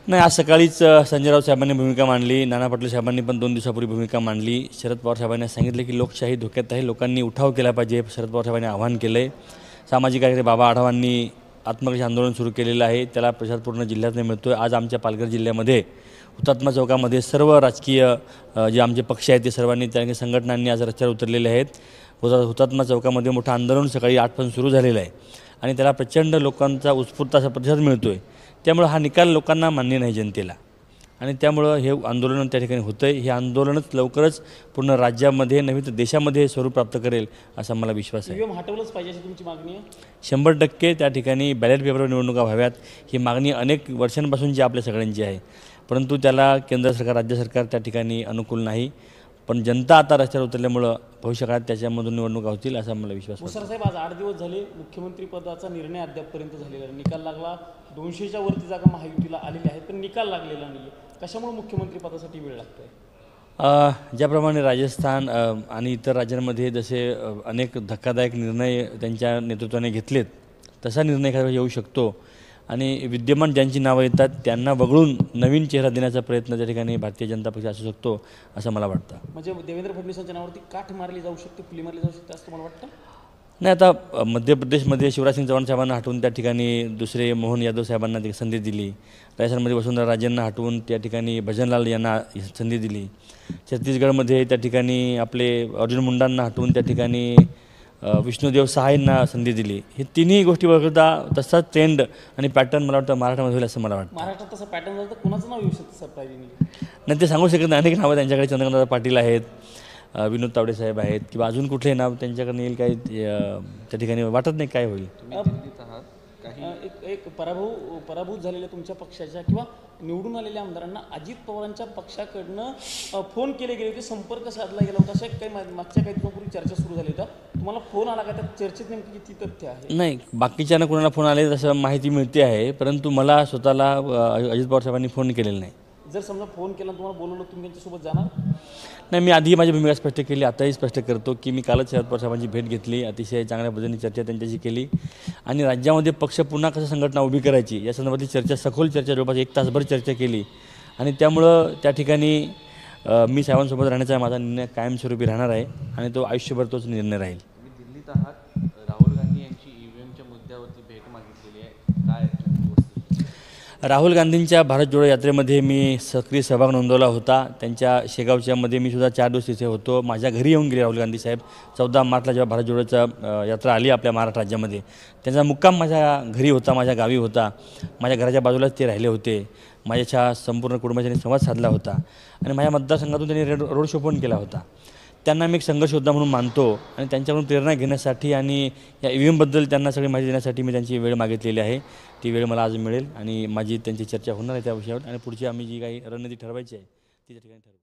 नाही, आज सकाळीच संजय राऊत साहेबांनी भूमिका मांडली, नाना पाटील साहेबांनी पण 2 दिवसापूर्वी भूमिका मांडली. शरद पवार साहेबांनी सांगितलं की लोकशाही धोक्यात आहे, लोकांनी उठाव केला पाहिजे. शरद पवार साहेबांनी आवाहन केलं आहे. सामाजिक कार्यकर्ते बाबा आढावांनी आत्मघाती आंदोलन सुरू केलेलं आहे, त्याला प्रतिसाद पूर्ण जिल्ह्यात मिळतो आहे. आज आमच्या पालघर जिल्ह्यामध्ये हुतात्मा चौकामध्ये सर्व राजकीय जे आमचे पक्ष आहेत ते सर्वांनी त्यांनी संघटनांनी आज रस्त्यावर उतरलेले आहेत. हुतात्मा चौकामध्ये मोठं आंदोलन सकाळी 8 पासून सुरू झालेलं आहे आणि त्याला प्रचंड लोकांचा उत्स्फूर्त असा प्रतिसाद मिळतो आहे. त्यामुळे हा निकाल लोकांना मान्य नाही जनतेला, आणि त्यामुळं हे आंदोलन त्या ठिकाणी होतं आहे. हे आंदोलनच लवकरच पूर्ण राज्यामध्ये नव्हे तर देशामध्ये स्वरूप प्राप्त करेल असा मला विश्वास आहे. हटवलंच पाहिजे अशी तुमची मागणी आहे? 100% त्या ठिकाणी बॅलेट पेपरवर निवडणुका व्हाव्यात ही मागणी अनेक वर्षांपासूनची आपल्या सगळ्यांची आहे, परंतु त्याला केंद्र सरकार राज्य सरकार त्या ठिकाणी अनुकूल नाही. पण जनता आता रस्त्यावर उतरल्यामुळं भविष्यकाळात त्याच्यामधून निवडणुका होतील असा मला विश्वास आहे. मुसर साहेब, आज 8 दिवस झाले मुख्यमंत्री पदाचा निर्णय अद्यापपर्यंत झालेला नाही. निकाल लागला, 200च्या वरती जागा महायुतीला आलेली आहेत, पण निकाल लागलेला नाही. कशामुळे मुख्यमंत्री पदासाठी वेळ लागतोय? ज्याप्रमाणे राजस्थान आणि इतर राज्यांमध्ये जसे अनेक धक्कादायक निर्णय त्यांच्या नेतृत्वाने घेतलेत, तसा निर्णय एखादा येऊ शकतो आणि विद्यमान ज्यांची नावं येतात त्यांना वगळून नवीन चेहरा देण्याचा प्रयत्न त्या ठिकाणी भारतीय जनता पक्ष असू शकतो असं मला वाटतं. म्हणजे देवेंद्र फडणवीसांच्या नावावरती काठ मारली जाऊ शकते, फुली मारली जाऊ शकते असं मला वाटतं? नाही, आता मध्य प्रदेशमध्ये शिवराज सिंग चौहान साहेबांना हटवून त्या ठिकाणी दुसरे मोहन यादव साहेबांना ती संधी दिली. राजस्थानमध्ये वसुंधरा राजेंना हटवून त्या ठिकाणी भजनलाल यांना संधी दिली. छत्तीसगडमध्ये त्या ठिकाणी आपले अर्जुन मुंडांना हटवून त्या ठिकाणी विष्णुदेव सहायंना संधी दिली. हे तिन्ही गोष्टी बघता तसाच ट्रेंड आणि पॅटर्न मला वाटतं महाराष्ट्रामध्ये होईल असं मला वाटतं. महाराष्ट्रात तसं पॅटर्न झालं तर कुणाचं नाव येऊ शकतं सरप्राईजिंगली? नाही, ते सांगू शकत नाही. अनेक नावं त्यांच्याकडे चंद्रकांत पाटील आहेत, विनोद तावडे साहेब आहेत, किंवा अजून कुठले नाव त्यांच्याकडे येईल काही त्या ठिकाणी वाटत नाही काय होईल. एक पराभूत झालेल्या तुमच्या पक्षाच्या किंवा निवडून आलेल्या आमदारांना अजित पवारांच्या पक्षाकडनं फोन केले गेले होते, संपर्क साधला गेला होता, अशा काही मागच्या काही दिवसापूर्वी चर्चा सुरू झाली होता. तुम्हाला फोन आला का? त्या चर्चेत नेमकी किती तथ्य आहे? नाही, बाकीच्यांना कोणाला फोन आले तसं माहिती मिळते आहे, परंतु मला स्वतःला अजित पवार साहेबांनी फोन केलेला नाही. जर समजा फोन केला तुम्हाला बोलवलं, तुम्ही त्यांच्यासोबत जाणार? नाही, मी आधी माझी भूमिका स्पष्ट केली, आताही स्पष्ट करतो की मी कालच शरद पवार साहेबांची भेट घेतली, अतिशय चांगल्या पद्धतीने चर्चा त्यांच्याशी केली आणि राज्यामध्ये पक्ष पुन्हा कसं संघटना उभी करायची या संदर्भातली चर्चा, सखोल चर्चा जवळपास 1 तासभर चर्चा केली आणि त्यामुळं त्या ठिकाणी मी साहेबांसोबत राहण्याचा माझा निर्णय कायमस्वरूपी राहणार आहे आणि तो आयुष्यभर तोच निर्णय राहील. तुम्ही दिल्लीत आहात, राहुल गांधी यांची ईव्हीएमच्या मुद्द्यावरती भेट मागितलेली आहे, काय? राहुल गांधींच्या भारत जोडो यात्रेमध्ये मी सक्रिय सहभाग नोंदवला होता. त्यांच्या शेगावच्यामध्ये मी सुद्धा 4 दिवस तिथे होतो. माझ्या घरी येऊन गेले राहुल गांधी साहेब. 14 मार्चला जेव्हा भारत जोडोचा यात्रा आली आपल्या महाराष्ट्र राज्यामध्ये, त्यांचा मुक्काम माझ्या घरी होता, माझ्या गावी होता. माझ्या घराच्या बाजूलाच ते राहिले होते. माझ्या संपूर्ण कुटुंबाशी संवाद साधला होता आणि माझ्या मतदारसंघातून त्यांनी रोड शो पण केला होता. त्यांना मी एक संघर्ष योद्धा म्हणून मानतो आणि त्यांच्याकडून प्रेरणा घेण्यासाठी आणि या ईव्हीएमबद्दल त्यांना सगळी माहिती देण्यासाठी मी त्यांची वेळ मागितलेली आहे. ती वेळ मला आज मिळेल आणि माझी त्यांची चर्चा होणार आहे त्या विषयावर आणि पुढची आम्ही जी काही रणनीती ठरवायची आहे ती त्या ठिकाणी ठरवू.